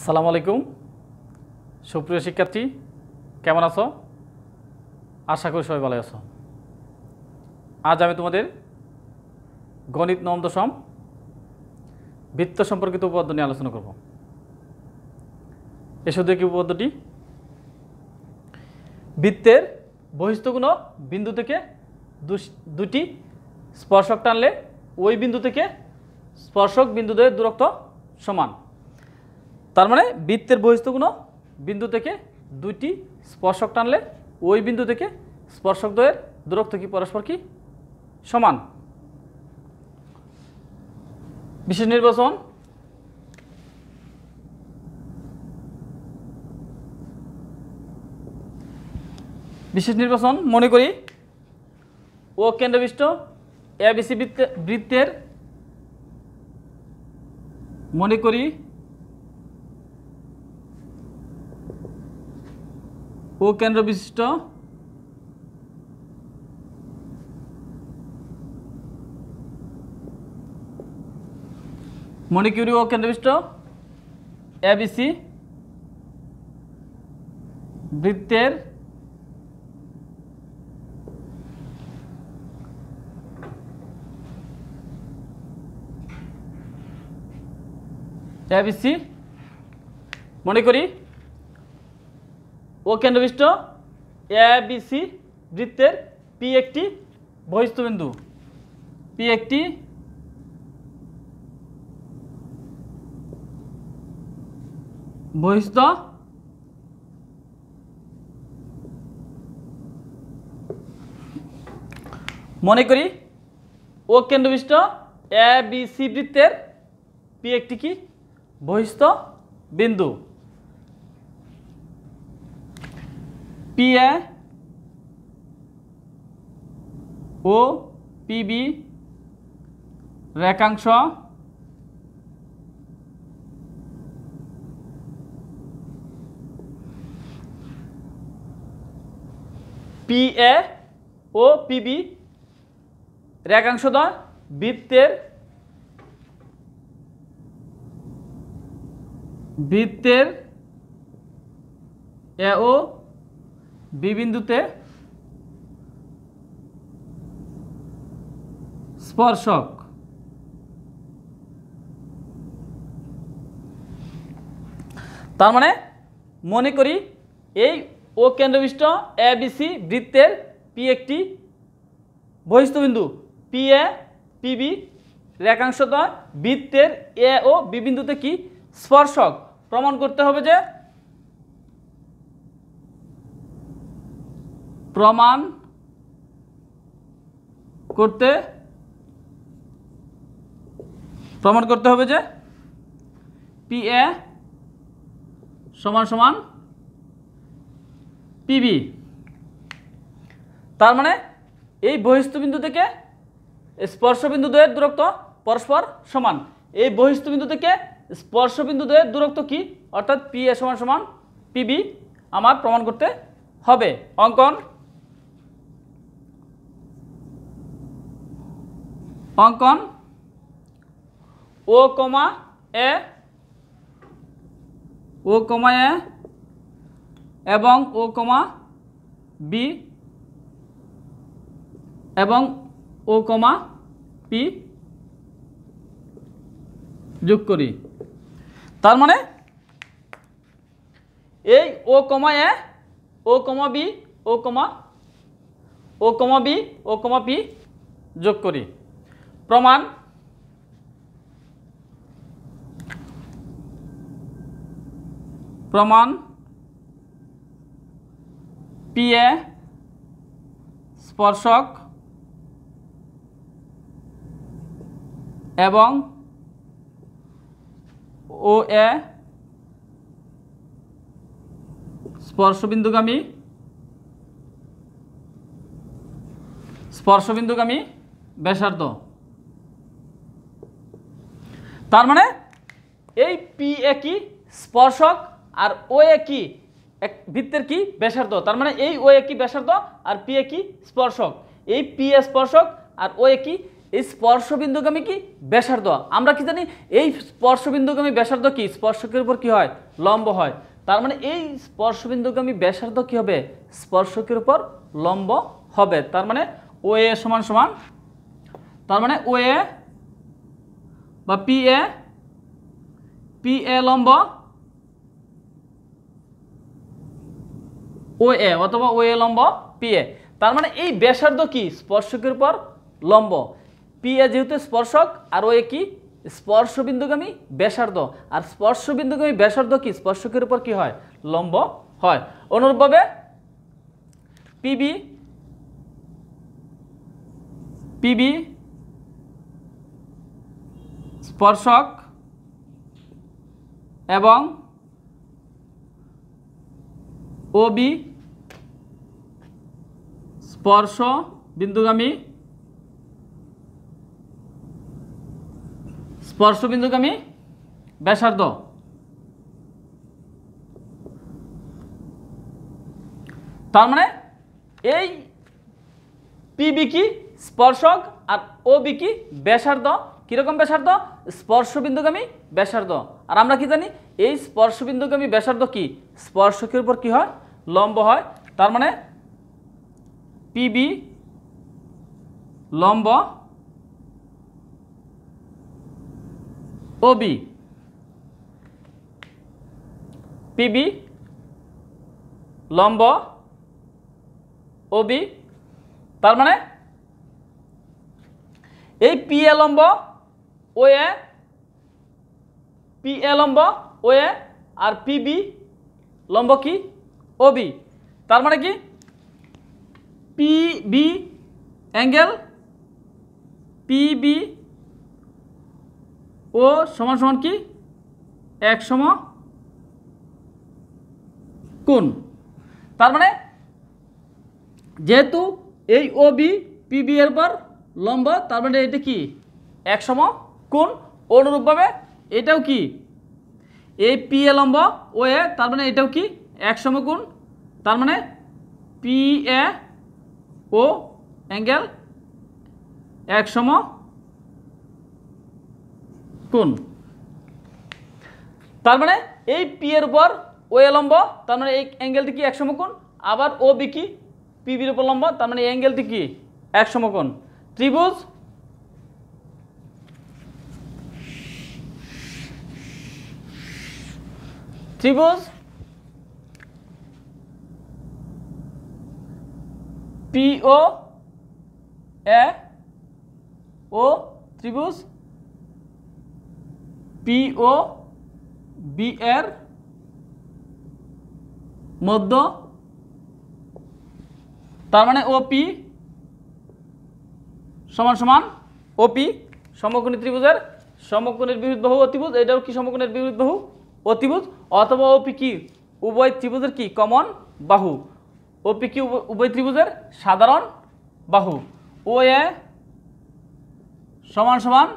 আসসালামু আলাইকুম সুপ্রিয় শিক্ষার্থী, কেমন আছো? আশা করি সবাই ভালো আছো। আজ আমি তোমাদের গণিত নবম দশম বৃত্ত সম্পর্কিত উপপাদ্য নিয়ে আলোচনা করব। এসো দেখি উপপাদ্যটি। বৃত্তের বহিস্থ বিন্দু থেকে দুটি স্পর্শক টানলে ওই বিন্দু থেকে স্পর্শক বিন্দুদ্বয়ের দূরত্ব সমান। তার মানে বৃত্তের বহিস্থ বিন্দু থেকে দুইটি স্পর্শক টানলে ওই বিন্দু থেকে স্পর্শকদ্বয়ের দূরত্ব কি পরস্পর কি সমান। বিশেষ নির্বাচন। বিশেষ নির্বাচন মনে করি ও কেন্দ্রবিষ্ট এবিসি বৃত্তের মনে করি ও কেন্দ্র বিশিষ্ট মনে করি ও কেন্দ্র বিশিষ্ট এবিসি বৃত্তের এবিসি মনে করি ও কেন্দ্রবিষ্ট এবিসি বৃত্তের পি একটি বহিস্থ বিন্দু, পি একটি বহিস্থ মনে করি ও কেন্দ্রবিষ্ট এবিসি বৃত্তের পি একটি কি বহিস্থ বিন্দু। পি এ ও পিবি রেখাংশ পি এ ও পিবি রেখাংশদ্বয় বৃত্তের এ ও বি বিন্দুতে স্পর্শক। তার মানে মনে করি এই ও কেন্দ্রবিষ্ট এবিসি বৃত্তের পি একটি বহিস্থ বিন্দু, পি এ পিবি রেখাংশদ্বয় বৃত্তের এ ও বি বিন্দুতে কি স্পর্শক। প্রমাণ করতে হবে যে প্রমাণ করতে হবে যে পি এ সমান সমান পিবি। তার মানে এই বহিস্থ বিন্দু থেকে স্পর্শ বিন্দু দ্বয়ের দূরত্ব পরস্পর সমান। এই বহিস্থ বিন্দু থেকে স্পর্শ বিন্দু দ্বয়ের দূরত্ব কি, অর্থাৎ পি এ সমান সমান পিবি আমার প্রমাণ করতে হবে। অঙ্কন ও কমা এ এবং ও কমা বি এবং ও কমা পি যোগ করি। তার মানে এই ও কমা এ ও কমা বি ও কমা পি যোগ করি। প্রমাণ পি এ স্পর্শক এবং ও এ স্পর্শবিন্দুগামী ব্যাসার্ধ। তার মানে এই পি এ কি স্পর্শক আর ও এ কি এক বৃত্তের কি ব্যাসার্ধ। তার মানে এই ও এ কি ব্যাসার্ধ আর পি এ কি স্পর্শক। এই পি এ স্পর্শক আর ও এ কি এই স্পর্শবিন্দুগামী কি ব্যাসার্ধ। আমরা কি জানি এই স্পর্শবিন্দুগামী ব্যাসার্ধ কি স্পর্শকের উপর কি হয় লম্ব হয়। তার মানে এই স্পর্শবিন্দুগামী ব্যাসার্ধ কি হবে স্পর্শকের উপর লম্ব হবে। তার মানে ও এ সমান সমান, তার মানে ও এ বা পি এ লম্ব ও এ অথবা ও এ লম্ব পি এ। তার মানে এই ব্যাসার্ধ কি স্পর্শকের উপর লম্ব। পি এ যেহেতু স্পর্শক আর ও এ কি স্পর্শবিন্দুগামী ব্যাসার্ধ, আর স্পর্শবিন্দুগামী ব্যাসার্ধ কি স্পর্শকের উপর কি হয় লম্ব হয়। অনুরূপভাবে পিবি স্পর্শক এবং ওবি স্পর্শ বিন্দুগামী ব্যাসার্ধ। তার মানে এই পিবি কি স্পর্শক আর ওবি কি ব্যাসার্ধ। কিরকম ব্যাসার্ধ স্পর্শবিন্দুগামী ব্যাসার্ধ। আর আমরা কি জানি এই স্পর্শবিন্দুগামী ব্যাসার্ধ কি স্পর্শকের উপর কি হয় লম্ব হয়। তার মানে পিবি লম্ব ওবি, পিবি লম্ব ওবি। তার মানে এই পি এ লম্ব ও এ, পি এ লম্ব ও এ আর পিবি লম্ব কি ওবি। তার মানে কি পিবি অ্যাঙ্গেল পিবি ও সমান সমান কি এক সম কোণ। তার মানে যেহেতু এই ও বি পিবি এর পর লম্ব, তার মানে এটা কি এক সম কোণ। অনুরূপভাবে এটাও কি এই পি এ লম্ব ও এ, তার মানে এটাও কি এক সম কোণ। তার মানে পি এ ও অ্যাঙ্গেল এক সম কোণ। তার মানে এই পি এর উপর ও এ লম্ব, তার মানে এই অ্যাঙ্গেলটি কি এক সমকোণ। আবার ও বি কি পিবির উপর লম্ব, তার মানে এই অ্যাঙ্গেলটি কি এক সমকোণ। ত্রিভুজ পি ও এ ও ত্রিভুজ পি ও বি এর মধ্য, তার মানে ওপি সমান সমান ওপি সমকোণী ত্রিভুজের সমকোণের বিপরীত বাহু অতিভুজ। এটাও কি সমকোণের বিপরীত বাহু অতিভুজ। অথবা ওপি কি উভয় ত্রিভুজের কি কমন বাহু। ওপি কি উভয় ত্রিভুজের সাধারণ বাহু। ও এ সমান সমান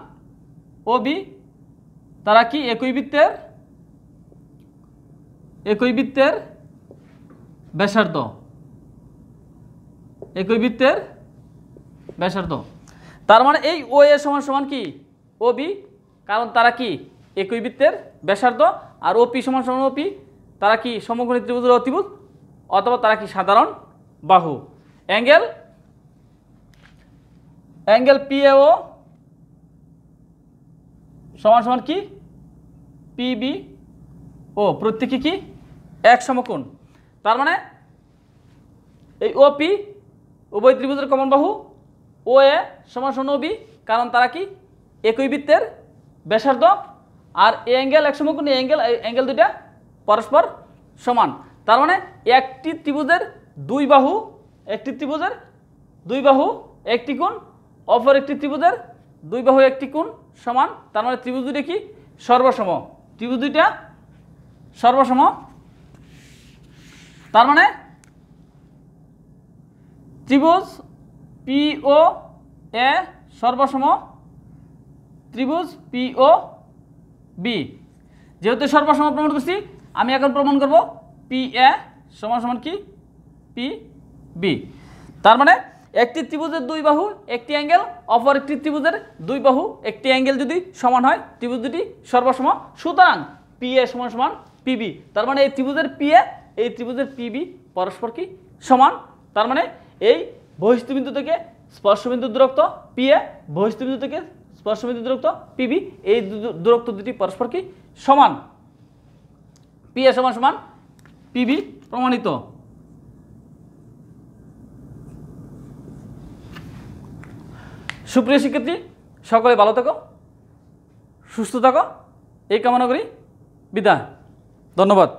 ও বি, তারা কি একই বৃত্তের ব্যাসার্ধ। তার মানে এই ও এ সমান সমান কি ও বি, কারণ তারা কি একই বৃত্তের ব্যাসার্ধ। আর ওপি সমান সমান ওপি, তারা কি সমকোণী ত্রিভুজের অতিভুজ অথবা তারা কি সাধারণ বাহু। অ্যাঙ্গেল পি এ ও সমান সমান কি পিবি ও, প্রত্যেকে কি এক সমকোণ। তার মানে এই ওপি উভয় ত্রিভুজের কমন বাহু, ও এ সমান সমান ওবি, কারণ তারা কি একই বৃত্তের ব্যাসার্ধ। আর এই অ্যাঙ্গেল এক সমকোণ, এই অ্যাঙ্গেল দুইটা পরস্পর সমান। তার মানে একটি ত্রিভুজের দুই বাহু একটি কোণ, অপর একটি ত্রিভুজের দুই বাহু একটি কোণ সমান। তার মানে ত্রিভুজ দুইটা কি সর্বসম। তার মানে ত্রিভুজ পি ও এ সর্বসম ত্রিভুজ পি ও বি। যেহেতু সর্বসম প্রমাণ করছি, আমি এখন প্রমাণ করব পি এ সমান সমান কি পি বি। তার মানে একটি ত্রিভুজের দুই বাহু একটি অ্যাঙ্গেল, অপর একটি ত্রিভুজের দুই বাহু একটি অ্যাঙ্গেল যদি সমান হয়, ত্রিভুজ দুটি সর্বসম। সুতরাং পি এ সমান সমান পিবি। তার মানে এই ত্রিভুজের পি এ এই ত্রিভুজের পিবি পরস্পর কি সমান। তার মানে এই বহিস্থিবিন্দু থেকে স্পর্শবিন্দুর দূরত্ব পি এ, বহিস্থিবিন্দু থেকে স্পর্শবিন্দুর দূরত্ব পিবি, এই দূরত্ব দুটি পরস্পর কি সমান। পি এ সমান সমান পিবি প্রমাণিত। সুপ্রিয় শিক্ষার্থী, সকলে ভালো থাকো, সুস্থ থাকো, এই কামনা করি। বিদায়, ধন্যবাদ।